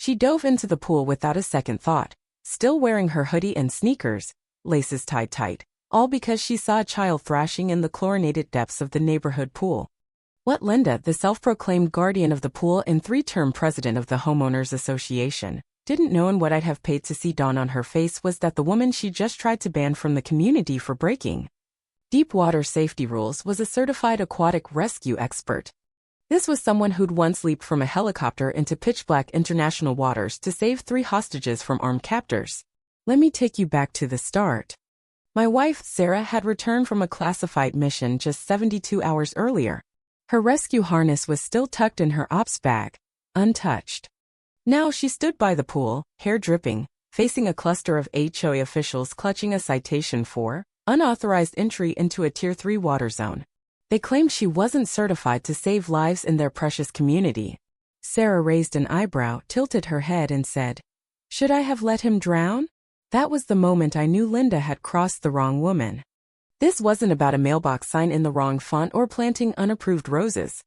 She dove into the pool without a second thought, still wearing her hoodie and sneakers, laces tied tight, all because she saw a child thrashing in the chlorinated depths of the neighborhood pool. What Linda, the self-proclaimed guardian of the pool and three-term president of the Homeowners Association, didn't know and what I'd have paid to see dawn on her face was that the woman she just tried to ban from the community for breaking deep water safety rules was a certified aquatic rescue expert. This was someone who'd once leaped from a helicopter into pitch-black international waters to save 3 hostages from armed captors. Let me take you back to the start. My wife, Sarah, had returned from a classified mission just 72 hours earlier. Her rescue harness was still tucked in her ops bag, untouched. Now she stood by the pool, hair dripping, facing a cluster of HOA officials clutching a citation for unauthorized entry into a Tier 3 water zone. They claimed she wasn't certified to save lives in their precious community. Sarah raised an eyebrow, tilted her head and said, "Should I have let him drown?" That was the moment I knew Linda had crossed the wrong woman. This wasn't about a mailbox sign in the wrong font or planting unapproved roses.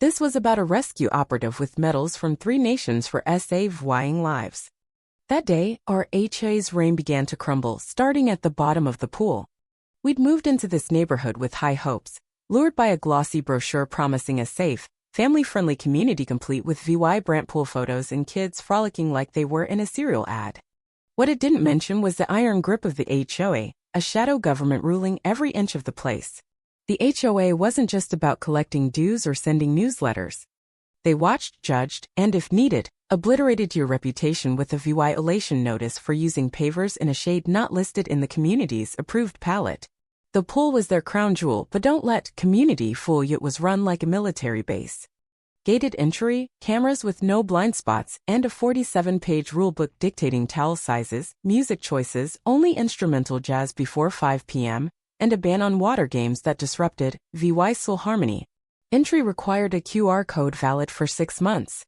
This was about a rescue operative with medals from 3 nations for saving lives. That day, our HOA's rain began to crumble, starting at the bottom of the pool. We'd moved into this neighborhood with high hopes, lured by a glossy brochure promising a safe, family-friendly community complete with vibrant pool photos and kids frolicking like they were in a cereal ad. What it didn't mention was the iron grip of the HOA, a shadow government ruling every inch of the place. The HOA wasn't just about collecting dues or sending newsletters. They watched, judged, and if needed, obliterated your reputation with a violation notice for using pavers in a shade not listed in the community's approved palette. The pool was their crown jewel, but don't let community fool you. It was run like a military base. Gated entry, cameras with no blind spots, and a 47-page rulebook dictating towel sizes, music choices, only instrumental jazz before 5 p.m., and a ban on water games that disrupted soul harmony. Entry required a QR code valid for 6 months.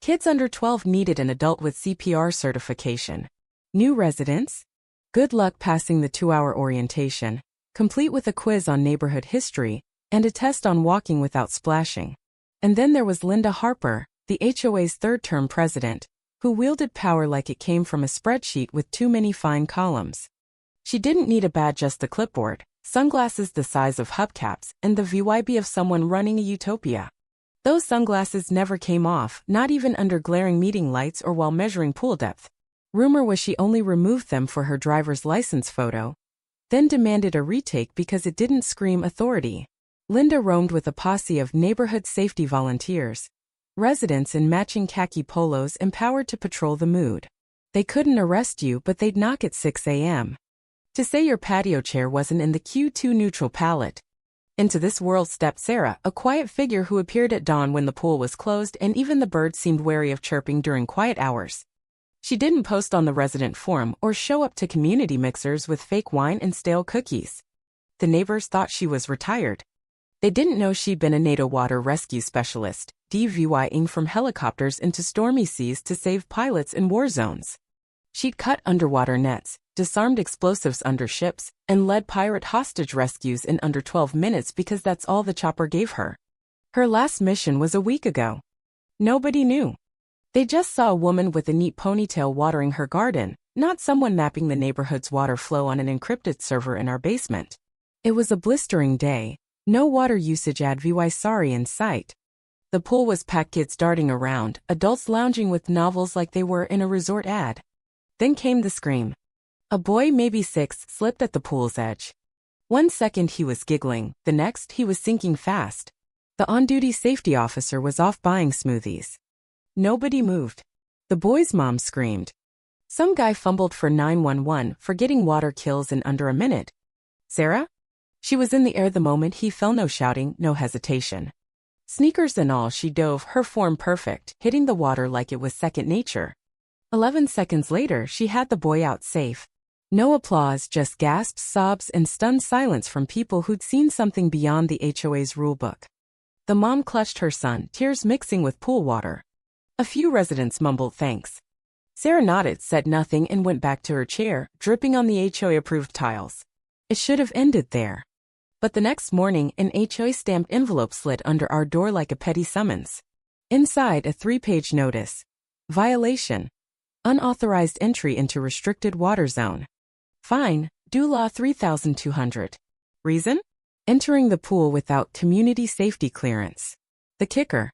Kids under 12 needed an adult with CPR certification. New residents? Good luck passing the 2-hour orientation, complete with a quiz on neighborhood history, and a test on walking without splashing. And then there was Linda Harper, the HOA's third-term president, who wielded power like it came from a spreadsheet with too many fine columns. She didn't need a badge, just a clipboard, sunglasses the size of hubcaps, and the vibe of someone running a utopia. Those sunglasses never came off, not even under glaring meeting lights or while measuring pool depth. Rumor was she only removed them for her driver's license photo, then demanded a retake because it didn't scream authority. Linda roamed with a posse of neighborhood safety volunteers, residents in matching khaki polos empowered to patrol the mood. They couldn't arrest you, but they'd knock at 6 a.m. to say your patio chair wasn't in the Q2 neutral palette. Into this world stepped Sarah, a quiet figure who appeared at dawn when the pool was closed and even the birds seemed wary of chirping during quiet hours. She didn't post on the resident forum or show up to community mixers with fake wine and stale cookies. The neighbors thought she was retired. They didn't know she'd been a NATO water rescue specialist, DVYing from helicopters into stormy seas to save pilots in war zones. She'd cut underwater nets, disarmed explosives under ships, and led pirate hostage rescues in under 12 minutes because that's all the chopper gave her. Her last mission was a week ago. Nobody knew. They just saw a woman with a neat ponytail watering her garden, not someone mapping the neighborhood's water flow on an encrypted server in our basement. It was a blistering day, no water usage advisory in sight. The pool was packed, kids darting around, adults lounging with novels like they were in a resort ad. Then came the scream. A boy, maybe 6, slipped at the pool's edge. 1 second he was giggling, the next he was sinking fast. The on-duty safety officer was off buying smoothies. Nobody moved. The boy's mom screamed. Some guy fumbled for 911, forgetting water kills in under a minute. Sarah? She was in the air the moment he fell, no shouting, no hesitation. Sneakers and all, she dove, her form perfect, hitting the water like it was second nature. 11 seconds later, she had the boy out safe. No applause, just gasps, sobs, and stunned silence from people who'd seen something beyond the HOA's rulebook. The mom clutched her son, tears mixing with pool water. A few residents mumbled thanks. Sarah nodded, said nothing, and went back to her chair, dripping on the HOA-approved tiles. It should have ended there. But the next morning, an HOA-stamped envelope slid under our door like a petty summons. Inside, a 3-page notice. Violation. Unauthorized entry into restricted water zone. Fine, due law 3,200. Reason? Entering the pool without community safety clearance. The kicker.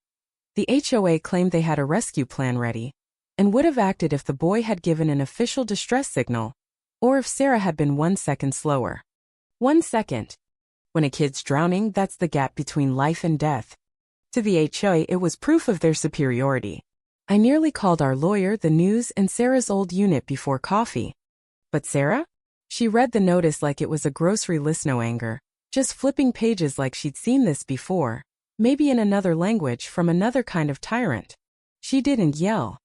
The HOA claimed they had a rescue plan ready and would have acted if the boy had given an official distress signal or if Sarah had been 1 second slower. 1 second. When a kid's drowning, that's the gap between life and death. To the HOA, it was proof of their superiority. I nearly called our lawyer, the news, and Sarah's old unit before coffee. But Sarah? She read the notice like it was a grocery list, no anger, just flipping pages like she'd seen this before, maybe in another language from another kind of tyrant. She didn't yell.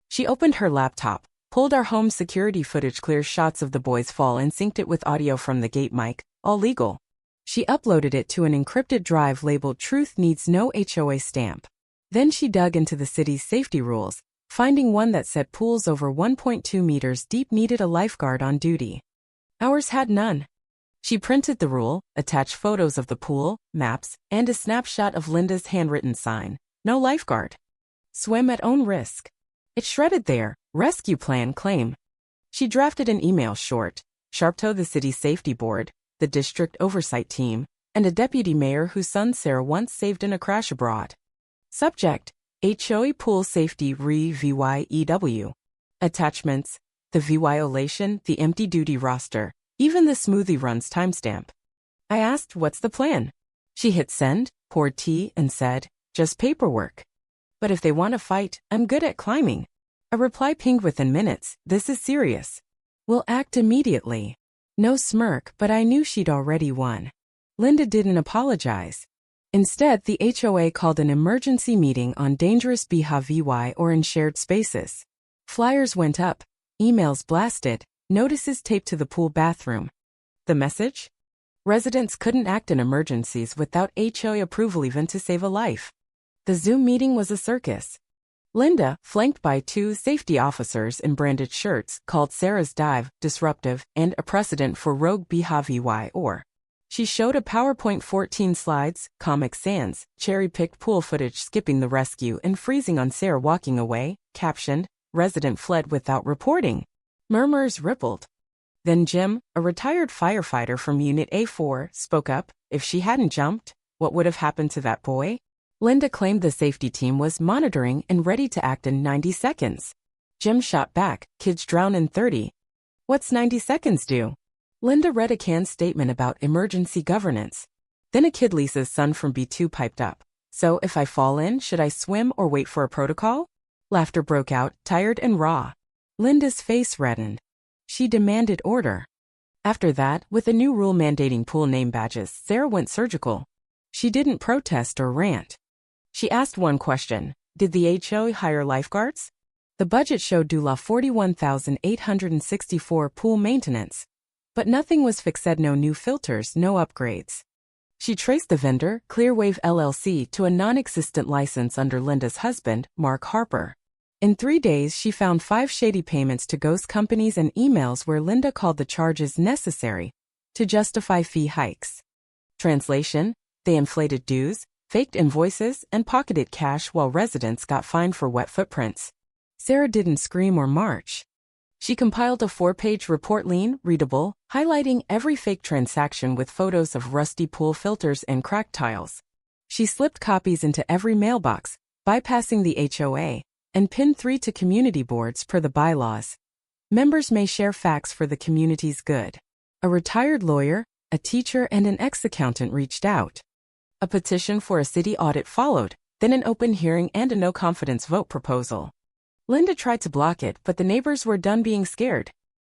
She opened her laptop, pulled our home security footage, clear shots of the boy's fall, and synced it with audio from the gate mic, all legal. She uploaded it to an encrypted drive labeled "Truth Needs No HOA Stamp." Then she dug into the city's safety rules, finding one that said pools over 1.2 meters deep needed a lifeguard on duty. Ours had none. She printed the rule, attached photos of the pool, maps, and a snapshot of Linda's handwritten sign, "No lifeguard. Swim at own risk." It shredded there, rescue plan claim. She drafted an email short, sharp to the city safety board, the district oversight team, and a deputy mayor whose son Sarah once saved in a crash abroad. Subject: HOA Pool Safety Re VYEW. Attachments: the violation, the empty duty roster, even the smoothie runs timestamp. I asked, "What's the plan?" She hit send, poured tea, and said, "Just paperwork. But if they want to fight, I'm good at climbing." A reply pinged within minutes, "This is serious. We'll act immediately." No smirk, but I knew she'd already won. Linda didn't apologize. Instead, the HOA called an emergency meeting on dangerous behavior or in shared spaces. Flyers went up, emails blasted, notices taped to the pool bathroom. The message? Residents couldn't act in emergencies without HOA approval even to save a life. The Zoom meeting was a circus. Linda, flanked by 2 safety officers in branded shirts, called Sarah's dive disruptive and a precedent for rogue behavior. She showed a PowerPoint 14 slides, Comic Sans, cherry-picked pool footage skipping the rescue and freezing on Sarah walking away, captioned, "Resident fled without reporting." Murmurs rippled. Then Jim, a retired firefighter from Unit A4, spoke up. If she hadn't jumped, what would have happened to that boy? Linda claimed the safety team was monitoring and ready to act in 90 seconds. Jim shot back, "Kids drown in 30. What's 90 seconds do?" Linda read a canned statement about emergency governance. Then a kid Lisa's son from B2 piped up. "So if I fall in, should I swim or wait for a protocol?" Laughter broke out, tired and raw. Linda's face reddened. She demanded order. After that, with a new rule mandating pool name badges, Sarah went surgical. She didn't protest or rant. She asked one question: did the HOA hire lifeguards? The budget showed $41,864 pool maintenance. But nothing was fixed, no new filters, no upgrades. She traced the vendor, Clearwave LLC, to a non-existent license under Linda's husband, Mark Harper. In 3 days, she found 5 shady payments to ghost companies and emails where Linda called the charges necessary to justify fee hikes. Translation: they inflated dues, faked invoices, and pocketed cash while residents got fined for wet footprints. Sarah didn't scream or march. She compiled a 4-page report, lean, readable, highlighting every fake transaction with photos of rusty pool filters and cracked tiles. She slipped copies into every mailbox, bypassing the HOA, and pinned 3 to community boards per the bylaws. Members may share facts for the community's good. A retired lawyer, a teacher, and an ex-accountant reached out. A petition for a city audit followed, then an open hearing and a no-confidence vote proposal. Linda tried to block it, but the neighbors were done being scared.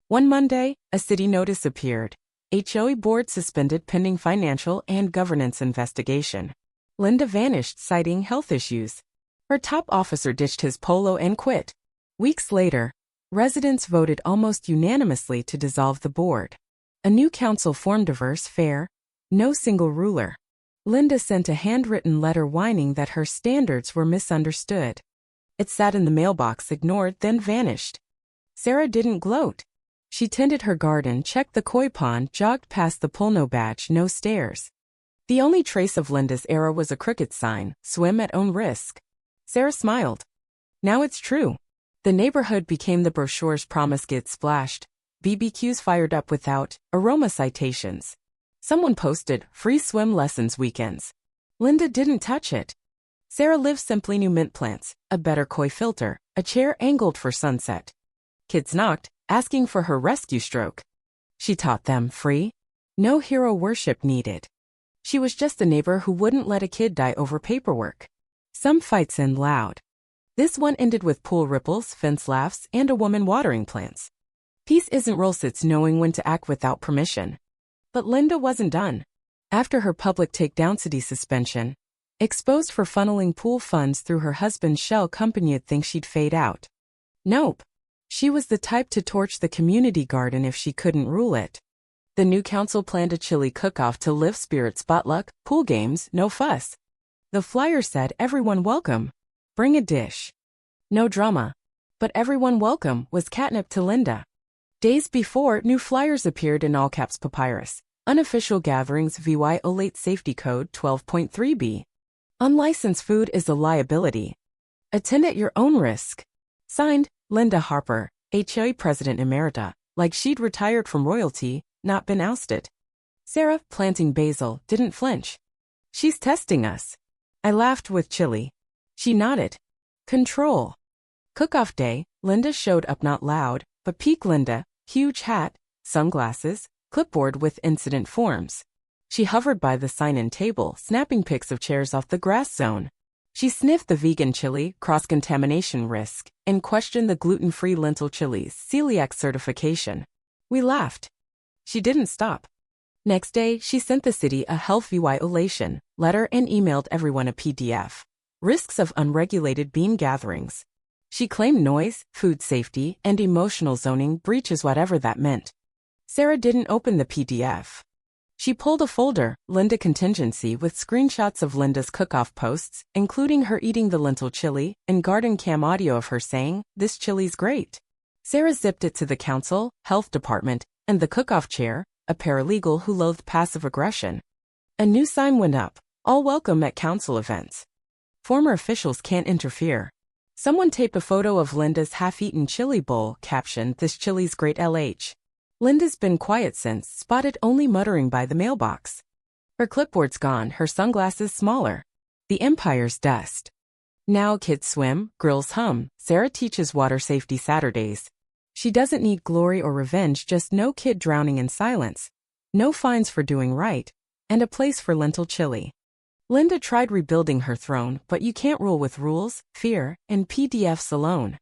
One Monday, a city notice appeared. HOA board suspended pending financial and governance investigation. Linda vanished, citing health issues. Her top officer ditched his polo and quit. Weeks later, residents voted almost unanimously to dissolve the board. A new council formed, diverse, fair, no single ruler. Linda sent a handwritten letter whining that her standards were misunderstood. It sat in the mailbox, ignored, then vanished. Sarah didn't gloat. She tended her garden, checked the koi pond, jogged past the Pulno badge, no stairs. The only trace of Linda's era was a cricket sign, "Swim at own risk." Sarah smiled. Now it's true. The neighborhood became the brochure's promise gets splashed, BBQs fired up without aroma citations. Someone posted, free swim lessons weekends. Linda didn't touch it. Sarah lives simply new mint plants, a better koi filter, a chair angled for sunset. Kids knocked, asking for her rescue stroke. She taught them free. No hero worship needed. She was just a neighbor who wouldn't let a kid die over paperwork. Some fights end loud. This one ended with pool ripples, fence laughs, and a woman watering plants. Peace isn't Rolsitz knowing when to act without permission. But Linda wasn't done. After her public takedown city suspension, exposed for funneling pool funds through her husband's shell company, you'd think she'd fade out. Nope. She was the type to torch the community garden if she couldn't rule it. The new council planned a chili cook-off to lift spirits, potluck, pool games, no fuss. The flyer said everyone welcome. Bring a dish. No drama. But everyone welcome was catnip to Linda. Days before, new flyers appeared in all caps papyrus. Unofficial gatherings violate Safety Code 12.3b. Unlicensed food is a liability. Attend at your own risk. Signed, Linda Harper, HOA President Emerita, like she'd retired from royalty, not been ousted. Sarah, planting basil, didn't flinch. She's testing us. I laughed with Chili. She nodded. Control. Cook-off day, Linda showed up not loud, but peak Linda, huge hat, sunglasses, clipboard with incident forms. She hovered by the sign-in table, snapping pics of chairs off the grass zone. She sniffed the vegan chili, cross-contamination risk, and questioned the gluten-free lentil chili's celiac certification. We laughed. She didn't stop. Next day, she sent the city a health violation letter and emailed everyone a PDF. Risks of unregulated bean gatherings. She claimed noise, food safety, and emotional zoning breaches, whatever that meant. Sarah didn't open the PDF. She pulled a folder, Linda Contingency, with screenshots of Linda's cook-off posts, including her eating the lentil chili, and garden cam audio of her saying, "This chili's great." Sarah zipped it to the council, health department, and the cook-off chair, a paralegal who loathed passive aggression. A new sign went up, all welcome at council events. Former officials can't interfere. Someone taped a photo of Linda's half-eaten chili bowl, captioned, "This chili's great LH." Linda's been quiet since, spotted only muttering by the mailbox. Her clipboard's gone, her sunglasses smaller. The empire's dust. Now kids swim, grills hum, Sarah teaches water safety Saturdays. She doesn't need glory or revenge, just no kid drowning in silence. No fines for doing right. And a place for lentil chili. Linda tried rebuilding her throne, but you can't rule with rules, fear, and PDFs alone.